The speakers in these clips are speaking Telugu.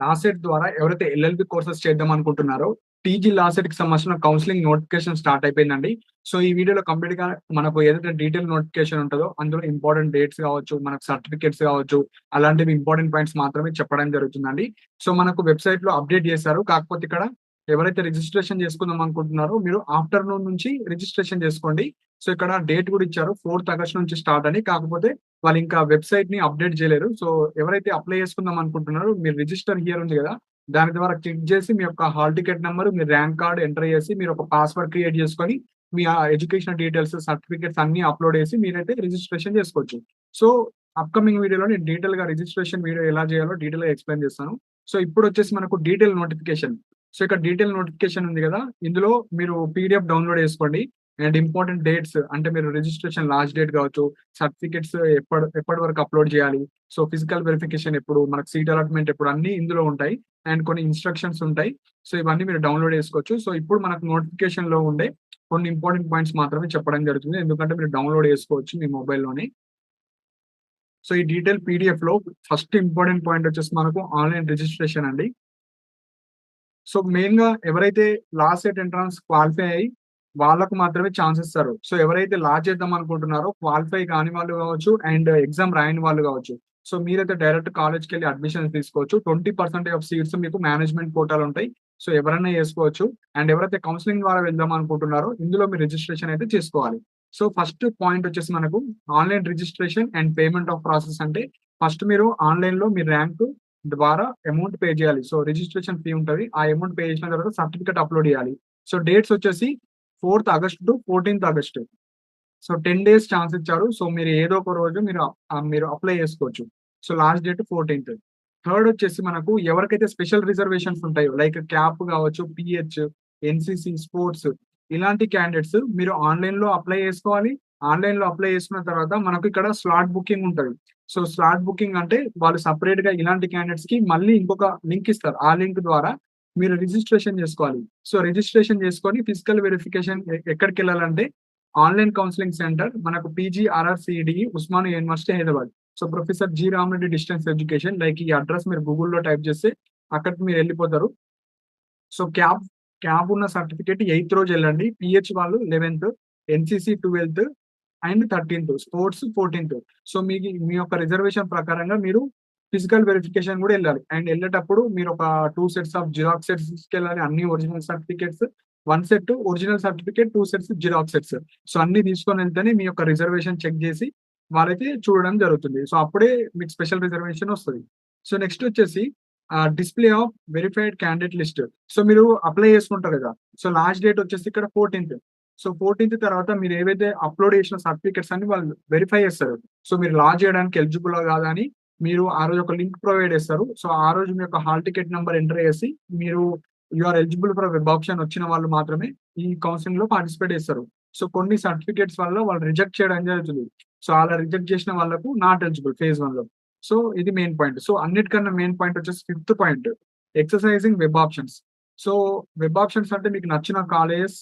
లాసెట్ ద్వారా ఎవరైతే ఎల్ఎల్బి కోర్సెస్ చేద్దాం అనుకుంటున్నారో, టీజీ లాసెట్‌కి సంబంధించిన కౌన్సెలింగ్ నోటిఫికేషన్ స్టార్ట్ అయిపోయిందండి. సో, ఈ వీడియోలో కంప్లీట్‌గా మనకు ఏదైతే డీటెయిల్ నోటిఫికేషన్ ఉంటదో, అందులో ఇంపార్టెంట్ డేట్స్ కావచ్చు, మనకు సర్టిఫికేట్స్ కావచ్చు, అలాంటివి ఇంపార్టెంట్ పాయింట్స్ మాత్రమే చెప్పడం జరుగుతుందండి. సో, మనకు వెబ్‌సైట్‌లో అప్డేట్ చేశారు. కాకపోతే ఇక్కడ ఎవరైతే రిజిస్ట్రేషన్ చేసుకుందాం అనుకుంటున్నారో, మీరు ఆఫ్టర్‌నూన్ నుంచి రిజిస్ట్రేషన్ చేసుకోండి. సో, ఇక్కడ డేట్ కూడా ఇచ్చారు. 4థ్ ఆగస్ట్ నుంచి స్టార్ట్ అని. కాకపోతే వాళ్ళింకా వెబ్‌సైట్‌ని అప్డేట్ చేయలేరు. సో, ఎవరైతే అప్లై చేసుకుందాం అనుకుంటున్నారో, మీరు రిజిస్టర్ హియర్ ఉంది గదా! దాని ద్వారా క్లిక్ చేసి మీ యొక్క హాల్ టికెట్ నంబర్, మీ ర్యాంక్ కార్డ్ ఎంటర్ చేసి, మీరు ఒక పాస్వర్డ్ క్రియేట్ చేసుకొని, మీ ఎడ్యుకేషనల్ డీటెయిల్స్, సర్టిఫికేట్స్ అన్నీ అప్‌లోడ్ చేసి మీరైతే రిజిస్ట్రేషన్ చేసుకోవచ్చు. సో, అప్‌కమింగ్ వీడియోలో నేను డీటెయిల్‌గా రిజిస్ట్రేషన్ వీడియో ఎలా చేయాలో డీటెయిల్‌గా ఎక్స్‌ప్లెయిన్ చేస్తాను. సో, ఇప్పుడొచ్చేసి మనకు డీటెయిల్ నోటిఫికేషన్. సో, ఇక్కడ డీటెయిల్ నోటిఫికేషన్ ఉంది గదా! ఇందులో మీరు పీడీఎఫ్ డౌన్‌లోడ్ చేసుకోండి. అండ్ ఇంపార్టెంట్ డేట్స్ అంటే మీరు రిజిస్ట్రేషన్ లాస్ట్ డేట్ కావచ్చు, సర్టిఫికేట్స్ ఎప్పటి వరకు అప్‌లోడ్ చేయాలి, సో ఫిజికల్ వెరిఫికేషన్ ఎప్పుడు, మనకు సీట్ అలాట్‌మెంట్ ఎప్పుడు అన్నీ ఇందులో ఉంటాయి. అండ్ కొన్ని ఇన్‌స్ట్రక్షన్స్ ఉంటాయి. సో ఇవన్నీ మీరు డౌన్‌లోడ్ చేసుకోవచ్చు. సో ఇప్పుడు మనకు నోటిఫికేషన్‌లో ఉండే కొన్ని ఇంపార్టెంట్ పాయింట్స్ మాత్రమే చెప్పడం జరుగుతుంది. ఎందుకంటే మీరు డౌన్‌లోడ్ చేసుకోవచ్చు మీ మొబైల్‌లోనే. సో ఈ డీటెయిల్ పీడీఎఫ్‌లో ఫస్ట్ ఇంపార్టెంట్ పాయింట్ వచ్చేసి మనకు ఆన్‌లైన్ రిజిస్ట్రేషన్ అండి. సో మెయిన్‌గా ఎవరైతే లా సెట్ ఎంట్రన్స్ క్వాలిఫై అయ్యి వాళ్ళకు మాత్రమే ఛాన్స్ ఇస్తారు. సో ఎవరైతే లా చేద్దాం అనుకుంటున్నారో క్వాలిఫై కాని వాళ్ళు కావచ్చు అండ్ ఎగ్జామ్ రాయని వాళ్ళు కావచ్చు. సో మీరైతే డైరెక్ట్ కాలేజ్‌కెళ్ళి అడ్మిషన్స్ తీసుకోవచ్చు. 20% ఆఫ్ సీట్స్ మీకు మేనేజ్మెంట్ కోటాలో ఉంటాయి. సో ఎవరైనా చేసుకోవచ్చు. అండ్ ఎవరైతే కౌన్సెలింగ్ ద్వారా వెళ్దాం అనుకుంటున్నారో ఇందులో మీరు రిజిస్ట్రేషన్ అయితే చేసుకోవాలి. సో ఫస్ట్ పాయింట్ వచ్చేసి మనకు online registration and payment of process అంటే ఫస్ట్ మీరు ఆన్‌లైన్‌లో మీ ర్యాంక్ ద్వారా అమౌంట్ పే చేయాలి. సో రిజిస్ట్రేషన్ ఫీ ఉంటది. ఆ అమౌంట్ పే చేసిన తర్వాత సర్టిఫికేట్ అప్‌లోడ్ చేయాలి. సో డేట్స్ వచ్చేసి 4థ్ ఆగస్ట్ టు 14థ్ ఆగస్ట్. సో 10 డేస్ ఛాన్స్ ఇచ్చారు. సో మీరు ఏదో ఒక రోజు మీరు అప్లై చేసుకోవచ్చు. సో లాస్ట్ డేట్ 14థ్. థర్డ్ వచ్చేసి మనకు ఎవరికైతే స్పెషల్ రిజర్వేషన్స్ ఉంటాయో లైక్ క్యాప్ కావచ్చు, పీహెచ్, ఎన్‌సీసీ, స్పోర్ట్స్ ఇలాంటి క్యాండిడేట్స్ మీరు ఆన్‌లైన్‌లో అప్లై చేసుకోవాలి. ఆన్‌లైన్‌లో అప్లై చేసుకున్న తర్వాత మనకు ఇక్కడ స్లాట్ బుకింగ్ ఉంటది. సో స్లాట్ బుకింగ్ అంటే వాళ్ళు సెపరేట్‌గా ఇలాంటి క్యాండిడేట్స్‌కి మళ్ళీ ఇంకొక లింక్ ఇస్తారు. ఆ లింక్ ద్వారా మీరు రిజిస్ట్రేషన్ చేసుకోవాలి. సో రిజిస్ట్రేషన్ చేసుకొని ఫిజికల్ వెరిఫికేషన్ ఎక్కడికెళ్ళాలంటే ఆన్‌లైన్ కౌన్సెలింగ్ సెంటర్ మనకు PGRRCED Osmania university Hyderabad. So professor G. Ramireddy distance education like ఈ అడ్రెస్ మీరు గూగుల్‌లో టైప్ చేస్తే అక్కడికి మీరెళ్ళిపోతారు. సో క్యాప్ ఉన్న సర్టిఫికేట్ 8థ్ రోజు ఎళ్ళండి. పీహెచ్ వాళ్ళు 11థ్, ఎన్‌సీసీ 12థ్ అండ్ 13థ్, స్పోర్ట్స్ 14థ్. సో మీ యొక్క రిజర్వేషన్ ప్రకారంగా మీరు ఫిజికల్ వెరిఫికేషన్ గూడా ఎళ్ళాలి. అండ్ ఎళ్ళేటప్పుడు మీరొక 2 సెట్స్ ఆఫ్ జిరాక్స్ సెట్స్ తీసుకెళ్ళాలి. అన్ని original certificates. 1 set original certificate, 2 sets xerox sets. So అన్నీ తీసుకొనెళ్తేనే మీ యొక్క రిజర్వేషన్ చెక్ జేసి వాళ్ళైతే చూడడం జరుగుతుంది. సో అప్పుడే మీకు స్పెషల్ రిజర్వేషన్ ఒస్తది. సో నెక్స్ట్ వచ్చేసి display of verified candidate list. So మీరు అప్లై చేసుకుంటారు గదా! సో లాస్ట్ డేట్ వచ్చేసి ఇక్కడ 14థ్. సో 14థ్ తర్వాత మీరు ఏవైతే అప్‌లోడ్ చేసిన సర్టిఫికేట్స్ అన్ని వాళ్ళు వెరిఫై చేస్తారు. సో మీరు లా చేయడానికి ఎలిజిబులా కాదా అని మీరు ఆ రోజు ఒక లింక్ ప్రొవైడ్ చేస్తారు. సో ఆ రోజు మీ యొక్క హాల్ టికెట్ నంబర్ ఎంటర్ చేసి మీరు you are eligible for web option వచ్చిన వాళ్ళు మాత్రమే ఈ కౌన్సెలింగ్‌లో పార్టిసిపేట్ చేస్తారు. సో కొన్ని సర్టిఫికేట్స్ వల్ల వాళ్ళు రిజెక్ట్ చేయడం జరుగుతుంది. సో అలా రిజెక్ట్ చేసిన వాళ్ళకు నాట్ ఎలిజిబుల్ ఫేజ్ 1లో. సో ఇది మెయిన్ పాయింట్. సో అన్నిటికన్నా మెయిన్ పాయింట్ వచ్చేసి fifth point exercising web options. So web options అంటే మీకు నచ్చిన కాలేజెస్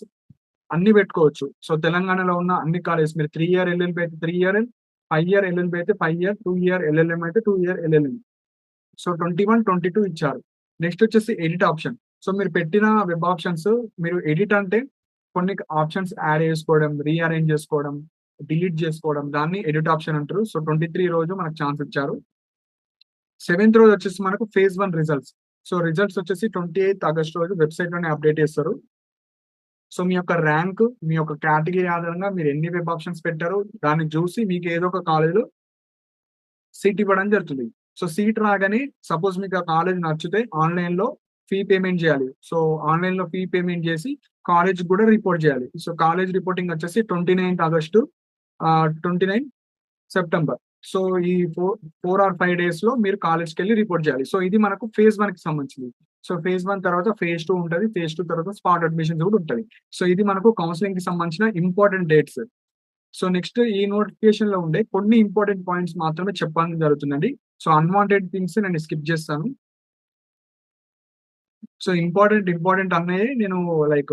అన్ని పెట్టుకోవచ్చు. సో తెలంగాణలో ఉన్న అన్ని కాలేజెస్ మీరు 3 ఇయర్ ఎల్ఎల్‌బి అయితే 3 ఇయర్, 5 ఇయర్ ఎల్ఎల్‌బి అయితే 5 ఇయర్, 2 ఇయర్ ఎల్ఎల్ఎం అయితే 2 ఇయర్ ఎల్ఎల్ఎం. సో 21, 22 ఇచ్చారు. నెక్స్ట్ వచ్చేసి ఎడిట్ ఆప్షన్. సో మీరు పెట్టిన వెబ్ ఆప్షన్స్ మీరు ఎడిట్ అంటే కొన్ని ఆప్షన్స్ యాడ్ చేసుకోవడం, రీఅరేంజ్ చేసుకోవడం, డిలీట్ చేసుకోవడం దాన్ని ఎడిట్ ఆప్షన్ అంటారు. సో 23 రోజు మనకు ఛాన్స్ ఇచ్చారు. సెవెంత్ రోజు వచ్చేసి మనకు ఫేజ్ 1 రిజల్ట్స్. సో రిజల్ట్స్ వచ్చేసి 28థ్ ఆగస్ట్ రోజు వెబ్‌సైట్‌లోనే అప్డేట్ చేస్తారు. సో మీ యొక్క ర్యాంక్, మీ యొక్క కేటగరీ ఆధారంగా మీరు ఎన్ని వెబ్ ఆప్షన్స్ పెట్టారో దాన్ని చూసి మీకు ఏదో ఒక కాలేజ్‌లో సీట్ ఇవ్వడం జరుగుతుంది. సో సీట్ రాగానే సపోజ్ మీకు ఆ కాలేజ్ నచ్చితే ఆన్‌లైన్‌లో ఫీ పేమెంట్ చేయాలి. సో ఆన్‌లైన్‌లో ఫీ పేమెంట్ చేసి కాలేజ్‌కి కూడా రిపోర్ట్ చేయాలి. సో కాలేజ్ రిపోర్టింగ్ వచ్చేసి 29థ్ ఆగస్టు 29 సెప్టెంబర్. సో ఈ 4 ఆర్ 5 డేస్‌లో మీరు కాలేజ్‌కెళ్ళి రిపోర్ట్ చేయాలి. సో ఇది మనకు ఫేజ్ 1కి సంబంధించింది. సో ఫేజ్ 1 తర్వాత ఫేజ్ 2 ఉంటది. ఫేజ్ 2 తర్వాత స్పాట్ అడ్మిషన్స్ కూడా ఉంటది. సో ఇది మనకు కౌన్సెలింగ్‌కి సంబంధించిన ఇంపార్టెంట్ డేట్స్. సో నెక్స్ట్ ఈ నోటిఫికేషన్‌లో ఉండే కొన్ని ఇంపార్టెంట్ పాయింట్స్ మాత్రమే చెప్పడం జరుగుతుందండి. సో అన్‌వాంటెడ్ థింగ్స్ నేను స్కిప్ చేస్తాను. సో ఇంపార్టెంట్ అన్నయే నేను లైక్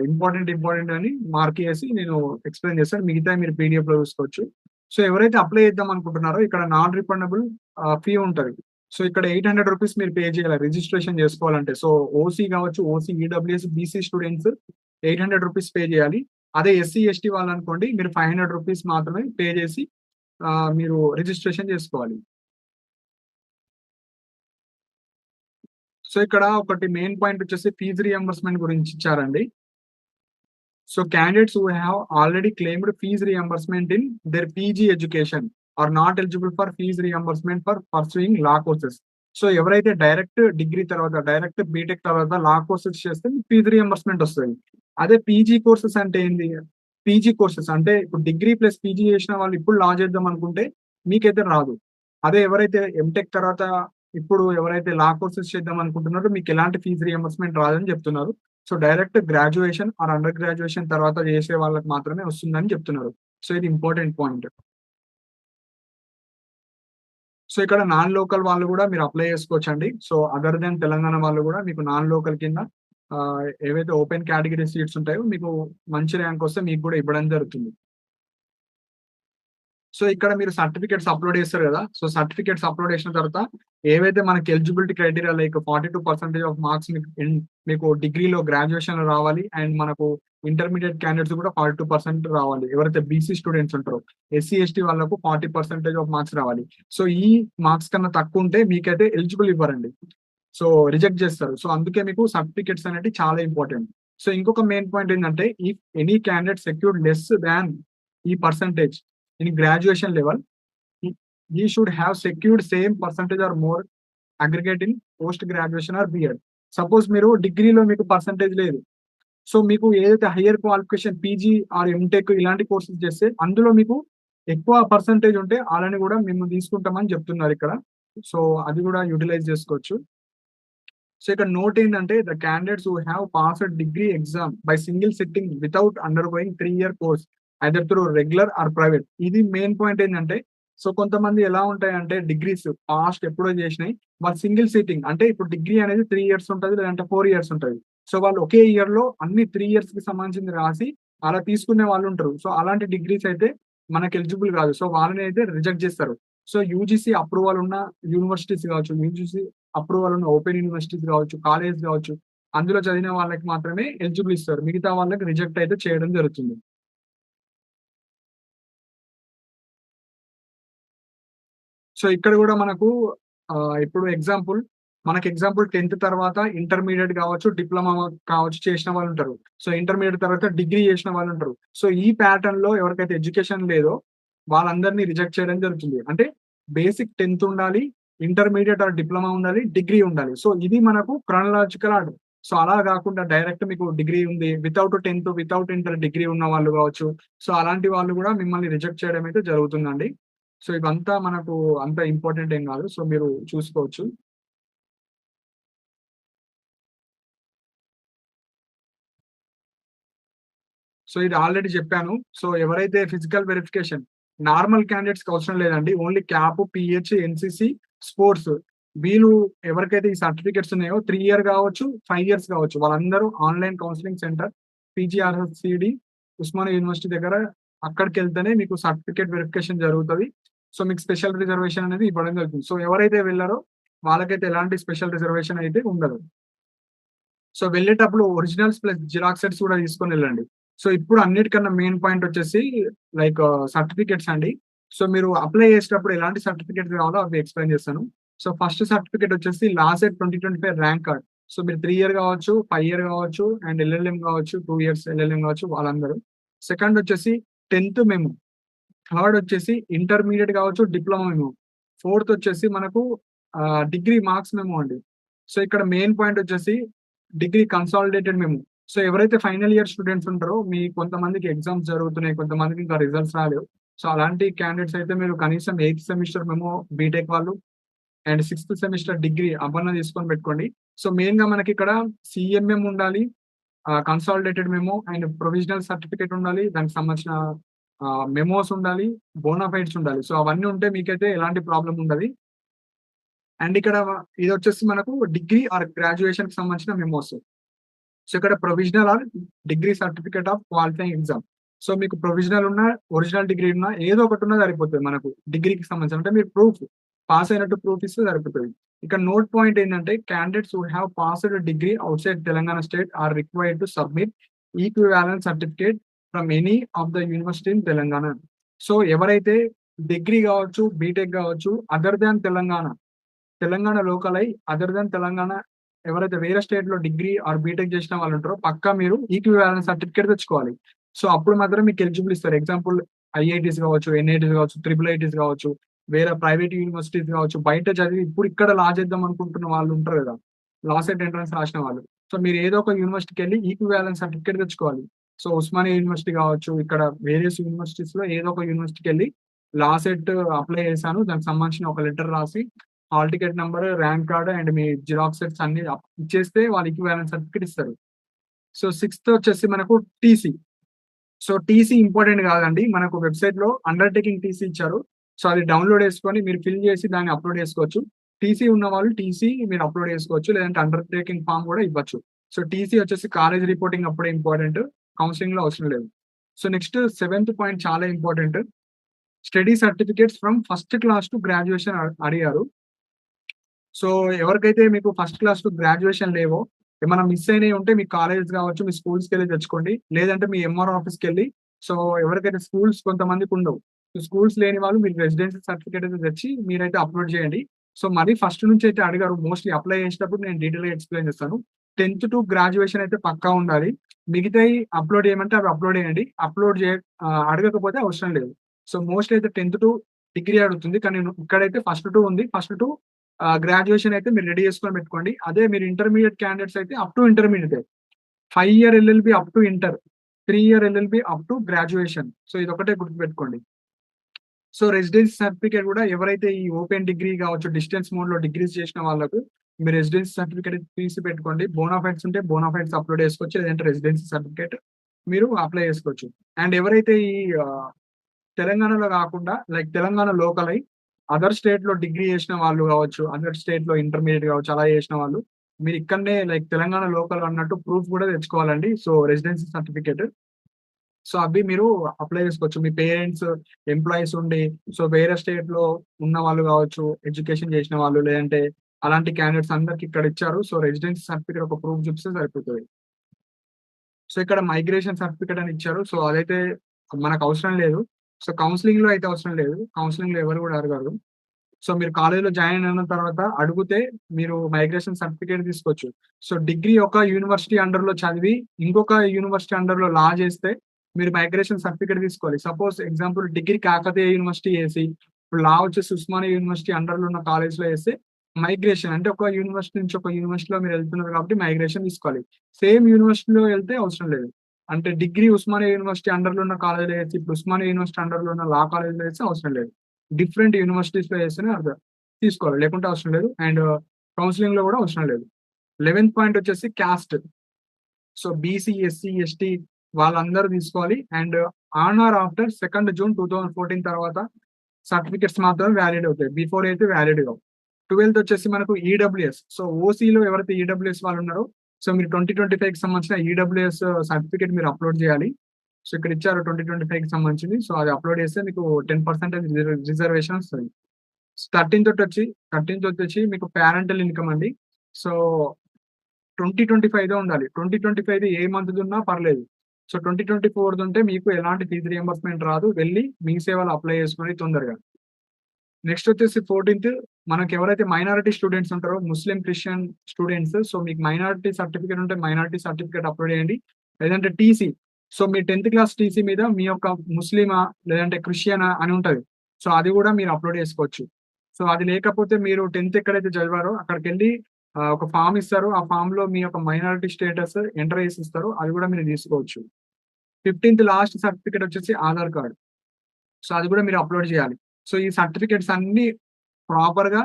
ఇంపార్టెంట్ అని మార్క్ చేసి నేను ఎక్స్‌ప్లెయిన్ చేస్తాను. మిగతాయి మీరు పీడీఎఫ్‌లో చూసుకోవచ్చు. సో ఎవరైతే అప్లై చేద్దాం అనుకుంటున్నారో ఇక్కడ నాన్ రిఫండబుల్ ఫీ ఉంటది. సో ఇక్కడ రూ. 800 మీరు పే చేయాలి రిజిస్ట్రేషన్ చేసుకోవాలంటే. సో ఓసీ కావచ్చు, ఓసీ, ఈడబ్ల్యూఎస్, బీసీ స్టూడెంట్స్ రూ. 800 పే చేయాలి. అదే ఎస్సీ, ఎస్టీ వాళ్ళనుకోండి మీరు రూ. 500 మాత్రమే పే చేసి మీరు రిజిస్ట్రేషన్ చేసుకోవాలి. సో ఇక్కడ ఒకటి మెయిన్ పాయింట్ వచ్చేసి ఫీజ్ రీయింబర్స్‌మెంట్ గురించి ఇచ్చారండి. So candidates who have already claimed fees reimbursement in their PG education are not eligible for fees reimbursement for pursuing law courses. So ఎవరైతే డైరెక్ట్ డిగ్రీ తర్వాత, డైరెక్ట్ బీటెక్ తర్వాత లా కోర్సెస్ చేస్తే ఫీజ్ రీయింబర్స్‌మెంట్ వస్తది. అదే పీజీ కోర్సెస్ అంటే ఏంది? పీజీ కోర్సెస్ అంటే ఇప్పుడు డిగ్రీ ప్లస్ పీజీ చేసిన వాళ్ళు ఇప్పుడు లా చేద్దాం అనుకుంటే మీకైతే రాదు. అదే ఎవరైతే ఎంటెక్ తర్వాత ఇప్పుడు ఎవరైతే లా కోర్సెస్ చేద్దాం అనుకుంటున్నారో మీకు ఎలాంటి ఫీజ్ రీయింబర్స్‌మెంట్ రాదని చెప్తున్నారు. So direct graduation are under graduation తర్వాత చేసే వాళ్ళకి మాత్రమే వస్తుందని చెప్తున్నారు. సో ఇది ఇంపార్టెంట్ పాయింట్. సో ఇక్కడ నాన్ లోకల్ వాళ్ళు కూడా మీరు అప్లై చేసుకోవచ్చండి. సో అదర్ దెన్ తెలంగాణ వాళ్ళు కూడా మీకు నాన్ లోకల్ కింద ఏవైతే ఓపెన్ కేటగిరీ సీట్స్ ఉంటాయో మీకు మంచి ర్యాంక్ వస్తే మీకు కూడా ఇవ్వడం జరుగుతుంది. సో ఇక్కడ మీరు సర్టిఫికేట్స్ అప్లోడ్ చేస్తారు కదా! సో సర్టిఫికేట్స్ అప్లోడ్ చేసిన తర్వాత ఏవైతే మనకి eligibility criteria like 42% of marks మీకు డిగ్రీలో గ్రాడ్యుయేషన్‌లో రావాలి. అండ్ మనకు ఇంటర్మీడియేట్ క్యాండిడేట్స్ కూడా 42% రావాలి. ఎవరైతే బీసీ స్టూడెంట్స్ ఉంటారో, ఎస్సీ, ఎస్టీ వాళ్ళకు 40% ఆఫ్ మార్క్స్ రావాలి. సో ఈ మార్క్స్ కన్నా తక్కువ ఉంటే మీకైతే ఎలిజిబుల్ ఇవ్వరండి. సో రిజెక్ట్ చేస్తారు. సో అందుకే మీకు సర్టిఫికేట్స్ అనేటివి చాలా ఇంపార్టెంట్. సో ఇంకొక మెయిన్ పాయింట్ ఏంటంటే if any candidate secured less than ఈ percentage in graduation level he he should have secured same percentage or more aggregate in post graduation or BEd. Suppose మీరు డిగ్రీలో మీకు పర్సెంటేజ్ లేదు. సో మీకు ఏదైతే higher qualification PG or MTech ఇలాంటి కోర్సెస్ చేస్తే అందులో మీకు ఎక్కువ పర్సెంటేజ్ ఉంటే వాళ్ళని కూడా మేము తీసుకుంటామని చెప్తున్నారు ఇక్కడ. సో అది కూడా యూటిలైజ్ చేసుకోవచ్చు. సో ఇక్కడ నోట్ ఏంటంటే the candidates who have passed degree exam by single sitting without undergoing 3 year course either through regular or private. ఇది మెయిన్ పాయింట్ ఏంటంటే సో కొంతమంది ఎలా ఉంటాయంటే డిగ్రీస్ పాస్ట్ ఎప్పుడో చేసినాయి వాళ్ళు సింగిల్ సిట్టింగ్ అంటే ఇప్పుడు డిగ్రీ అనేది 3 ఇయర్స్ ఉంటుంది లేదంటే 4 ఇయర్స్ ఉంటుంది. సో వాళ్ళు ఒకే ఇయర్ లో అన్ని 3 ఇయర్స్ కి సంబంధించింది రాసి అలా తీసుకునే వాళ్ళు ఉంటారు. సో అలాంటి డిగ్రీస్ అయితే మనకి ఎలిజిబుల్ కాదు. సో వాళ్ళని అయితే రిజెక్ట్ చేస్తారు. సో యూజీసీ అప్రూవల్ ఉన్న యూనివర్సిటీస్ కావచ్చు, యూజీసీ అప్రూవల్ ఉన్న ఓపెన్ యూనివర్సిటీస్ కావచ్చు, కాలేజ్ కావచ్చు, అందులో చదివిన వాళ్ళకి మాత్రమే ఎలిజిబుల్ ఇస్తారు. మిగతా వాళ్ళకి రిజెక్ట్ అయితే చేయడం జరుగుతుంది. సో ఇక్కడ కూడా మనకు ఇప్పుడు మనకి ఎగ్జాంపుల్ 10th తర్వాత ఇంటర్మీడియేట్ కావచ్చు, డిప్లొమా కావచ్చు చేసిన వాళ్ళు ఉంటారు. సో ఇంటర్మీడియేట్ తర్వాత డిగ్రీ చేసిన వాళ్ళు ఉంటారు. సో ఈ ప్యాటర్న్ లో ఎవరికైతే ఎడ్యుకేషన్ లేదో వాళ్ళందరినీ రిజెక్ట్ చేయడం జరుగుతుంది. అంటే బేసిక్ 10th ఉండాలి, ఇంటర్మీడియేట్ ఆర్ డిప్లొమా ఉండాలి, డిగ్రీ ఉండాలి. సో ఇది మనకు క్రానలాజికల్ ఆర్డర్. సో అలా కాకుండా డైరెక్ట్ మీకు డిగ్రీ ఉంది without 10th, without inter degree ఉన్న వాళ్ళు కావచ్చు. సో అలాంటి వాళ్ళు కూడా మిమ్మల్ని రిజెక్ట్ చేయడం అయితే జరుగుతుందండి. సో ఇవంతా మనకు అంత ఇంపార్టెంట్ ఏం కాదు. సో మీరు చూసుకోవచ్చు. సో ఇది ఆల్రెడీ చెప్పాను. సో ఎవరైతే ఫిజికల్ వెరిఫికేషన్ నార్మల్ క్యాండిడేట్స్‌కి అవసరం లేదండి. Only cap, pH, NCC, sports వీళ్ళు ఎవరికైతే ఈ సర్టిఫికేట్స్ ఉన్నాయో 3 ఇయర్ కావచ్చు, 5 ఇయర్స్ కావచ్చు. వాళ్ళందరూ online counselling centre PGRSCD Osmania university దగ్గర అక్కడికెళ్తేనే మీకు సర్టిఫికేట్ వెరిఫికేషన్ జరుగుతది. సో మీకు స్పెషల్ రిజర్వేషన్ అనేది ఇవ్వడం జరుగుతుంది. సో ఎవరైతే వెళ్లారో వాళ్ళకైతే ఎలాంటి స్పెషల్ రిజర్వేషన్ అయితే ఉండదు. సో వెళ్ళేటప్పుడు ఒరిజినల్స్ ప్లస్ జిరాక్స్ సెట్స్ కూడా తీసుకొని వెళ్ళండి. సో ఇప్పుడు అన్నిటికన్నా మెయిన్ పాయింట్ వచ్చేసి లైక్ సర్టిఫికేట్స్ అండి. సో మీరు అప్లై చేసేటప్పుడు ఎలాంటి సర్టిఫికేట్స్ కావాలో అవి ఎక్స్‌ప్లెయిన్ చేస్తాను. సో ఫస్ట్ సర్టిఫికేట్ వచ్చేసి లాసెట్ 2025 ర్యాంక్ కార్డ్. సో మీరు 3 ఇయర్ కావచ్చు, 5 ఇయర్ కావచ్చు అండ్ ఎల్ఎల్ఎం కావచ్చు, 2 ఇయర్స్ ఎల్ఎల్ఎం కావచ్చు వాళ్ళందరూ. సెకండ్ వచ్చేసి 10th మెమో. థర్డ్ వచ్చేసి ఇంటర్మీడియేట్ కావచ్చు, డిప్లొమా మెమో. ఫోర్త్ వచ్చేసి మనకు డిగ్రీ మార్క్స్ మెమో అండి. సో ఇక్కడ మెయిన్ పాయింట్ వచ్చేసి డిగ్రీ కన్సాలిడేటెడ్ మెమో. సో ఎవరైతే ఫైనల్ ఇయర్ స్టూడెంట్స్ ఉంటారో మీ కొంతమందికి ఎగ్జామ్స్ జరుగుతున్నాయి, కొంతమందికి ఇంకా రిజల్ట్స్ రాలేవు. సో అలాంటి క్యాండిడేట్స్ అయితే మీరు కనీసం 8th సెమిస్టర్ మెమో బీటెక్ వాళ్ళు అండ్ 6th సెమిస్టర్ డిగ్రీ అవన్నీ తీసుకొని పెట్టుకోండి. సో మెయిన్‌గా మనకి ఇక్కడ సీఎంఎం ఉండాలి, consolidated memo and provisional certificate ఉండాలి. దానికి సంబంధించిన మెమోస్ ఉండాలి, బోనాఫైడ్స్ ఉండాలి. సో అవన్నీ ఉంటే మీకైతే ఎలాంటి ప్రాబ్లమ్ ఉండదు. అండ్ ఇక్కడ ఇదొచ్చేసి మనకు డిగ్రీ ఆర్ గ్రాడ్యుయేషన్‌కి సంబంధించిన మెమోస్. సో ఇక్కడ provisional are degree certificate of qualifying exam. So మీకు ప్రొవిజనల్ ఉన్నా, ఒరిజినల్ డిగ్రీ ఉన్నా ఏదో ఒకటి ఉన్నా సరిపోతది మనకు డిగ్రీకి సంబంధించి. అంటే మీరు ప్రూఫ్ పాస్ అయినట్టు ప్రూఫ్ ఇస్తే సరిపోతది. ఇక్కడ నోట్ పాయింట్ ఏంటంటే candidates who have passed degree outside Telangana state or required to submit equivalent certificate from any of the university in Telangana. So ఎవరైతే డిగ్రీ కావచ్చు, బీటెక్ కావచ్చు, other than Telangana, Telangana local అయి అదర్ దాన్ తెలంగాణ ఎవరైతే వేరే స్టేట్ లో డిగ్రీ ఆర్ బీటెక్ చేసిన వాళ్ళు ఉంటారో పక్కా మీరు ఈక్వివాలెంట్ సర్టిఫికేట్ తెచ్చుకోవాలి. సో అప్పుడు మాత్రం మీకు ఎలిజిబుల్ ఇస్తారు. ఎగ్జాంపుల్ ఐఐటీస్ కావచ్చు, ఎన్ఐటీస్ కావచ్చు, ట్రిపుల్ ఐటీస్ కావచ్చు, వేరే ప్రైవేట్ యూనివర్సిటీస్ కావచ్చు, బయట చదివి ఇప్పుడు ఇక్కడ లా చేద్దాం అనుకుంటున్న వాళ్ళు ఉంటారు కదా, లా సెట్ ఎంట్రన్స్ రాసిన వాళ్ళు. సో మీరు ఏదో ఒక యూనివర్సిటీకి వెళ్ళి ఈక్వివాలెంట్ సర్టిఫికేట్ తెచ్చుకోవాలి. సో ఉస్మానియా యూనివర్సిటీ కావచ్చు, ఇక్కడ వేరియస్ యూనివర్సిటీస్ లో ఏదో ఒక యూనివర్సిటీకి వెళ్ళి లా సెట్ అప్లై చేశాను, దానికి సంబంధించిన ఒక లెటర్ రాసి hall ticket number, rank card and me xerox sets అన్ని ఇచ్చేస్తే వాళ్ళు ఈక్వివాలెంట్ సర్టిఫికేట్ ఇస్తారు. సో సిక్స్త్ వచ్చేసి మనకు టీసీ. సో టీసీ ఇంపార్టెంట్ కాదండి, మనకు వెబ్సైట్ లో అండర్టేకింగ్ టీసీ ఇచ్చారు. సో అది డౌన్లోడ్ చేసుకొని మీరు ఫిల్ చేసి దాన్ని అప్లోడ్ చేసుకోవచ్చు. టీసీ ఉన్న వాళ్ళు టీసీ మీరు అప్లోడ్ చేసుకోవచ్చు, లేదంటే అండర్టేకింగ్ ఫామ్ కూడా ఇవ్వచ్చు. సో టీసీ వచ్చేసి కాలేజ్ రిపోర్టింగ్ అప్పుడే ఇంపార్టెంట్, కౌన్సిలింగ్ లో అవసరం లేదు. సో నెక్స్ట్ సెవెంత్ పాయింట్ చాలా important, study certificates from first class to graduation అడిగారు. సో ఎవరికైతే మీకు ఫస్ట్ క్లాస్ టు గ్రాడ్యుయేషన్ లేవో, ఏమైనా మిస్ అయినవి ఉంటే మీ కాలేజ్ కావచ్చు, మీ స్కూల్స్కి వెళ్ళి తెచ్చుకోండి, లేదంటే మీ ఎంఆర్ ఆఫీస్కి వెళ్ళి. సో ఎవరికైతే స్కూల్స్ కొంతమందికి ఉండవు, సో స్కూల్స్ లేని వాళ్ళు మీరు రెసిడెన్సీ సర్టిఫికేట్ అయితే తెచ్చి మీరైతే అప్లోడ్ చేయండి. సో మరి ఫస్ట్ నుంచి అయితే అడిగారు, మోస్ట్లీ అప్లై చేసేటప్పుడు నేను డీటెయిల్ గా ఎక్స్ప్లెయిన్ చేస్తాను. 10th టు గ్రాడ్యుయేషన్ అయితే పక్కా ఉండాలి. మిగతాయి అప్లోడ్ చేయమంటే అవి అప్లోడ్ చేయండి, అప్లోడ్ అడగకపోతే అవసరం లేదు. సో మోస్ట్లీ అయితే 10th టు డిగ్రీ అడుగుతుంది, కానీ ఇక్కడైతే ఫస్ట్ టు ఉంది. ఫస్ట్ టు గ్రాడ్యుయేషన్ అయితే మీరు రెడీ చేసుకొని పెట్టుకోండి. అదే మీరు ఇంటర్మీడియట్ క్యాండిడేట్స్ అయితే up to intermediate, 5 year LLB up to inter, 3 year LLB up to graduation. So ఇది ఒకటే గుర్తుపెట్టుకోండి. సో రెసిడెన్సీ సర్టిఫికేట్ కూడా ఎవరైతే ఈ ఓపెన్ డిగ్రీ కావచ్చు, డిస్టెన్స్ మోడ్ లో డిగ్రీస్ చేసిన వాళ్ళకు మీరు రెసిడెన్సీ సర్టిఫికేట్ తీసి పెట్టుకోండి. బోనాఫైడ్స్ ఉంటే బోనాఫైడ్స్ అప్లోడ్ చేసుకోవచ్చు, లేదంటే రెసిడెన్సీ సర్టిఫికేట్ మీరు అప్లై చేసుకోవచ్చు. అండ్ ఎవరైతే ఈ తెలంగాణలో కాకుండా లైక్ తెలంగాణ లోకల్ అయి అదర్ స్టేట్ లో డిగ్రీ చేసిన వాళ్ళు కావచ్చు, అదర్ స్టేట్ లో ఇంటర్మీడియట్ కావచ్చు, అలా చేసిన వాళ్ళు మీరు ఇక్కడనే లైక్ తెలంగాణ లోకల్ అన్నట్టు ప్రూఫ్ కూడా తెచ్చుకోవాలండి. సో రెసిడెన్సీ సర్టిఫికేట్, సో అవి మీరు అప్లై చేసుకోవచ్చు. మీ పేరెంట్స్ ఎంప్లాయీస్ ఉండి సో వేరే స్టేట్ లో ఉన్న వాళ్ళు కావచ్చు, ఎడ్యుకేషన్ చేసిన వాళ్ళు, లేదంటే అలాంటి క్యాండిడేట్స్ అందరికి ఇక్కడ ఇచ్చారు. సో రెసిడెన్సీ సర్టిఫికేట్ ఒక ప్రూఫ్ చూపిస్తే సరిపోతుంది. సో ఇక్కడ మైగ్రేషన్ సర్టిఫికేట్ అని ఇచ్చారు, సో అదైతే మనకు అవసరం లేదు. సో కౌన్సిలింగ్ లో అయితే అవసరం లేదు, కౌన్సిలింగ్ లో ఎవరు కూడా అడగరు. సో మీరు కాలేజీలో జాయిన్ అయిన తర్వాత అడిగితే మీరు మైగ్రేషన్ సర్టిఫికేట్ తీసుకోవచ్చు. సో డిగ్రీ ఒక యూనివర్సిటీ అండర్ లో చదివి ఇంకొక యూనివర్సిటీ అండర్ లో లా చేస్తే మీరు మైగ్రేషన్ సర్టిఫికేట్ తీసుకోవాలి. Suppose example degree Kakatiya university చేసి ఇప్పుడు లా వచ్చేసి ఉస్మానియా యూనివర్సిటీ అండర్ లో ఉన్న కాలేజ్ లో వేస్తే మైగ్రేషన్ అంటే ఒక యూనివర్సిటీ నుంచి ఒక యూనివర్సిటీలో మీరు వెళ్తున్నారు కాబట్టి మైగ్రేషన్ తీసుకోవాలి. సేమ్ యూనివర్సిటీలో వెళ్తే అవసరం లేదు. అంటే డిగ్రీ ఉస్మానియా యూనివర్సిటీ అండర్ లో ఉన్న కాలేజ్ వేసి ఇప్పుడు ఉస్మానియా యూనివర్సిటీ అండర్ లో ఉన్న లా కాలేజ్ లో వేస్తే అవసరం లేదు. డిఫరెంట్ యూనివర్సిటీస్ లో వేస్తేనే అర్థం తీసుకోవాలి, లేకుంటే అవసరం లేదు. అండ్ కౌన్సిలింగ్ లో కూడా అవసరం లేదు. 11th పాయింట్ వచ్చేసి caste. So BC, SC, ST వాళ్ళందరూ తీసుకోవాలి. And on or after 2nd June 2014 తర్వాత సర్టిఫికెట్స్ మాత్రం వ్యాలిడ్ అవుతాయి, బిఫోర్ అయితే వ్యాలిడ్ కావు. 12th వచ్చేసి మనకు ఈడబ్ల్యూఎస్. సో ఓసీలో ఎవరైతే ఈడబ్ల్యూఎస్ వాళ్ళు ఉన్నారో సో మీరు 2025 కి సంబంధించిన ఈడబ్ల్యూఎస్ సర్టిఫికేట్ మీరు అప్లోడ్ చేయాలి. సో ఇక్కడ ఇచ్చారు 2025 కి సంబంధించింది, సో అది అప్లోడ్ చేస్తే మీకు 10% రిజర్వేషన్ వస్తుంది. 13th వచ్చేసి మీకు పేరెంటల్ ఇన్కమ్ అండి. సో 2025 ఉండాలి, 2025 ఏ మంత్ ఉన్నా పర్లేదు. సో 2024 ఉంటే మీకు ఎలాంటి ఫీజు రియంబర్స్మెంట్ రాదు, వెళ్ళి మీ సేవలు అప్లై చేసుకుని తొందరగా. నెక్స్ట్ వచ్చేసి 14th మనకి ఎవరైతే మైనారిటీ స్టూడెంట్స్ ఉంటారో, ముస్లిం, క్రిస్టియన్ స్టూడెంట్స్, సో మీకు మైనారిటీ సర్టిఫికేట్ ఉంటే మైనారిటీ సర్టిఫికేట్ అప్లోడ్ చేయండి. లేదంటే టీసీ, సో మీ 10th క్లాస్ టీసీ మీద మీ యొక్క ముస్లిమా లేదంటే క్రిస్టియనా అని ఉంటది, సో అది కూడా మీరు అప్లోడ్ చేసుకోవచ్చు. సో అది లేకపోతే మీరు 10th ఎక్కడైతే చదివారో అక్కడికి వెళ్ళి ఒక ఫామ్ ఇస్తారు, ఆ ఫామ్ లో మీ యొక్క మైనారిటీ స్టేటస్ ఎంటర్ చేసి ఇస్తారు, అది కూడా మీరు తీసుకోవచ్చు. 15th లాస్ట్ సర్టిఫికేట్ వచ్చేసి ఆధార్ కార్డ్, సో అది కూడా మీరు అప్లోడ్ చేయాలి. సో ఈ సర్టిఫికేట్స్ అన్ని ప్రాపర్ గా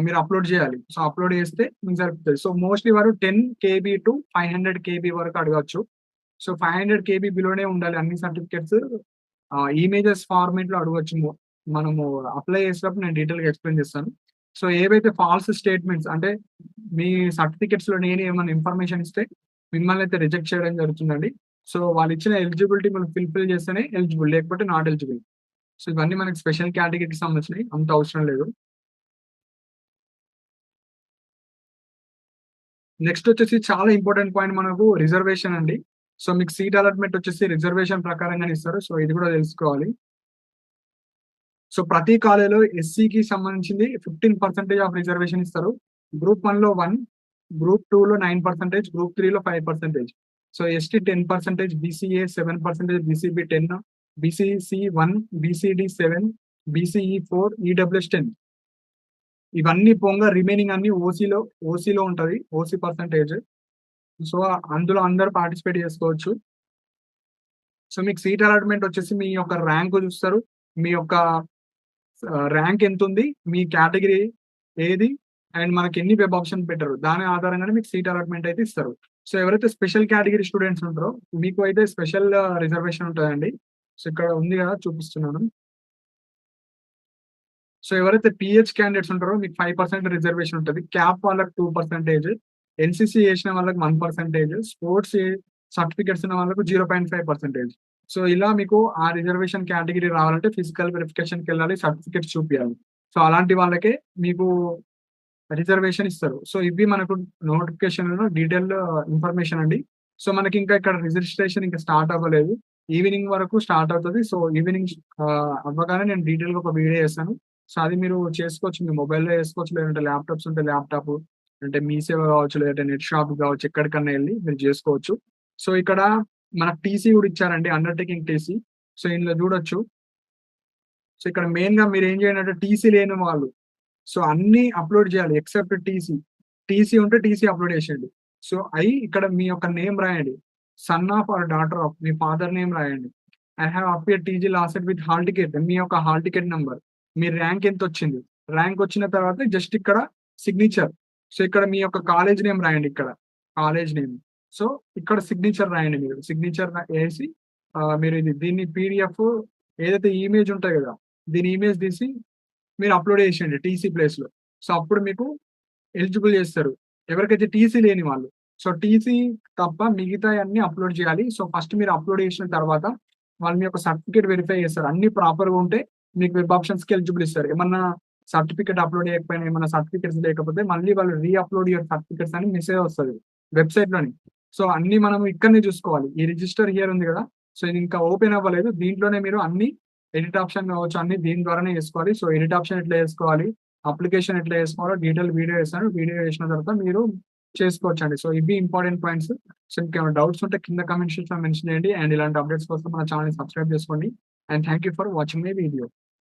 మీరు అప్లోడ్ చేయాలి. సో అప్లోడ్ చేస్తే మీకు సరిపోతుంది. సో మోస్ట్లీ వారు 10 KB టు 500 KB వరకు అడగచ్చు. సో 500 KB బిలోనే ఉండాలి అన్ని సర్టిఫికేట్స్. ఇమేజెస్ ఫార్మేట్ లో అడగచ్చు. మనము అప్లై చేసేటప్పుడు నేను డీటెయిల్ గా ఎక్స్ప్లెయిన్ చేస్తాను. సో ఏవైతే ఫాల్స్ స్టేట్మెంట్స్ అంటే మీ సర్టిఫికేట్స్ లో నేను ఏమైనా ఇన్ఫర్మేషన్ ఇస్తే మిమ్మల్ని అయితే రిజెక్ట్ చేయడం జరుగుతుందండి. సో వాళ్ళు ఇచ్చిన ఎలిజిబిలిటీ మనం ఫిల్ఫిల్ చేస్తేనే ఎలిజిబుల్, లేకపోతే నాట్ ఎలిజిబుల్. సో ఇవన్నీ మనకి స్పెషల్ కేటగిరీకి సంబంధించినవి, అంత అవసరం లేదు. నెక్స్ట్ వచ్చేసి చాలా ఇంపార్టెంట్ పాయింట్ మనకు రిజర్వేషన్ అండి. సో మీకు సీట్ అలాట్‌మెంట్ వచ్చేసి రిజర్వేషన్ ప్రకారంగానే ఇస్తారు. సో ఇది కూడా తెలుసుకోవాలి. సో ప్రతి కాలేజ్‌లో ఎస్సీకి సంబంధించింది 15% ఆఫ్ రిజర్వేషన్ ఇస్తారు. గ్రూప్ 1లో 1, గ్రూప్ 2లో 9%, గ్రూప్ 3లో 5%. So ST 10%, BCA 7%, BCB 10, BCC 1, BCD 7, BCE 4, EWS 10. ఇవన్నీ పోంగా రిమైనింగ్ అన్ని ఓసీలో ఉంటది. OC percentage. సో అందులో అందరూ పార్టిసిపేట్ చేసుకోవచ్చు. సో మీకు సీట్ అలాట్‌మెంట్ వచ్చేసి మీ యొక్క ర్యాంక్ చూస్తారు. మీ యొక్క ర్యాంక్ ఎంతుంది? మీ కేటగిరీ ఏది? అండ్ మనకెన్ని వెబ్ ఆప్షన్ పెట్టారు. దాని ఆధారంగానే మీకు సీట్ అలాట్‌మెంట్ అయితే ఇస్తారు. సో ఎవరైతే స్పెషల్ కేటగిరీ స్టూడెంట్స్ ఉంటారో మీకు అయితే స్పెషల్ రిజర్వేషన్ ఉంటదండి. సో ఇక్కడ ఉంది గదా! చూపిస్తున్నాను. సో ఎవరైతే పీహెచ్ క్యాండిడేట్స్ ఉంటారో మీకు 5% రిజర్వేషన్ ఉంటది. క్యాప్ వాళ్ళకి 2%, ఎన్‌సీసీ చేసిన వాళ్ళకి 1%, స్పోర్ట్స్ సర్టిఫికేట్స్ ఉన్న వాళ్ళకు 0.5%. సో ఇలా మీకు ఆ రిజర్వేషన్ కేటగిరీ రావాలంటే ఫిజికల్ వెరిఫికేషన్‌కెళ్ళాలి. సర్టిఫికేట్స్ చూపియాలి. సో అలాంటి వాళ్ళకే మీకు రిజర్వేషన్ ఇస్తారు. సో ఇవి మనకు నోటిఫికేషన్‌లో డీటెయిల్ ఇన్ఫర్మేషన్ అండి. సో మనకి ఇంకా ఇక్కడ రిజిస్ట్రేషన్ ఇంకా స్టార్ట్ అవ్వలేదు. ఈవినింగ్ వరకు స్టార్ట్ అవుతది. సో ఈవినింగ్ అవ్వగానే నేను డీటెయిల్‌గా ఒక వీడియో చేస్తాను. సో అది మీరు చేసుకోవచ్చు. మీ మొబైల్‌లో చేసుకోవచ్చు. లేదంటే ల్యాప్‌టాప్స్ ఉంటే ల్యాప్‌టాప్, అంటే మీ సేవ కావచ్చు, లేదంటే నెట్ షాప్ కావచ్చు, ఎక్కడికన్నా ఎళ్లి మీరు చేసుకోవచ్చు. సో ఇక్కడ మనకు టీసీ కూడా ఇచ్చారండి. Undertaking TC. సో ఇందులో చూడొచ్చు. సో ఇక్కడ మెయిన్‌గా మీరేం చేయండి అంటే టీసీ లేని వాళ్ళు సో అన్నీ అప్‌లోడ్ చేయాలి ఎక్సెప్ట్ టీసీ. టీసీ ఉంటే టీసీ అప్‌లోడ్ చేసేయండి. సో ఇక్కడ మీ యొక్క నేమ్ రాయండి. Son of or daughter of మీ ఫాదర్ నేమ్ రాయండి. I have appeared TG last with hall ticket మీ యొక్క హాల్ టికెట్ నంబర్. మీ ర్యాంక్ ఎంతొచ్చింది? ర్యాంక్ వచ్చిన తర్వాత జస్ట్ ఇక్కడ సిగ్నేచర్. సో ఇక్కడ మీ యొక్క కాలేజ్ నేమ్ రాయండి ఇక్కడ. College name. సో ఇక్కడ సిగ్నేచర్ రాయండి మీరు. సిగ్నేచర్ ఏసి మీరు దీన్ని పీడీఎఫ్ ఏదైతే ఇమేజ్ ఉంటాయి గదా! దీని ఇమేజ్ తీసి మీరు అప్‌లోడ్ చేసేయండి టీసీ ప్లేస్‌లో. సో అప్పుడు మీకు ఎలిజిబుల్ చేస్తారు. ఎవరికైతే టీసీ లేని వాళ్ళు. సో టీసీ తప్ప మిగతాయన్నీ అప్‌లోడ్ చేయాలి. సో ఫస్ట్ మీరు అప్‌లోడ్ చేసిన తర్వాత వాళ్ళు మీ యొక్క సర్టిఫికేట్ వెరిఫై చేస్తారు. అన్నీ ప్రాపర్‌గా ఉంటే మీకు వెబ్ ఆప్షన్స్‌కి ఎలిజిబుల్ ఇస్తారు. ఏమన్నా సర్టిఫికేట్ అప్‌లోడ్ చేయకపోయినా, ఏమన్నా సర్టిఫికేట్స్ లేకపోతే మళ్ళీ వాళ్ళు అప్‌లోడ్ యువర్ సర్టిఫికేట్స్ అని మెసేజ్ వస్తది వెబ్‌సైట్‌లోని. సో అన్నీ మనం ఇక్కడనే చూసుకోవాలి. ఈ రిజిస్టర్ హియర్ ఉంది గదా! సో ఇది ఇంకా ఓపెన్ అవ్వలేదు. దీంట్లోనే మీరు అన్నీ ఎడిట్ ఆప్షన్ కావచ్చు అన్నీ దీని ద్వారానే చేసుకోవాలి. సో ఎడిట్ ఆప్షన్ ఎట్లా చేసుకోవాలి? అప్లికేషన్ ఎట్లా చేసుకోవాలో డీటెయిల్ వీడియో చేశాను. వీడియో చేసిన తర్వాత మీరు చేసుకోవచ్చండి. సో ఇవి ఇంపార్టెంట్ పాయింట్స్. సో ఇంకేమైనా డౌట్స్ ఉంటే కింద కామెంట్ సెక్షన్‌లో మెన్షన్ చేయండి. అండ్ ఇలాంటి అప్డేట్స్ కోసం మన ఛానెల్‌ని సబ్స్క్రైబ్ చేసుకోండి. And thank you for watching my video.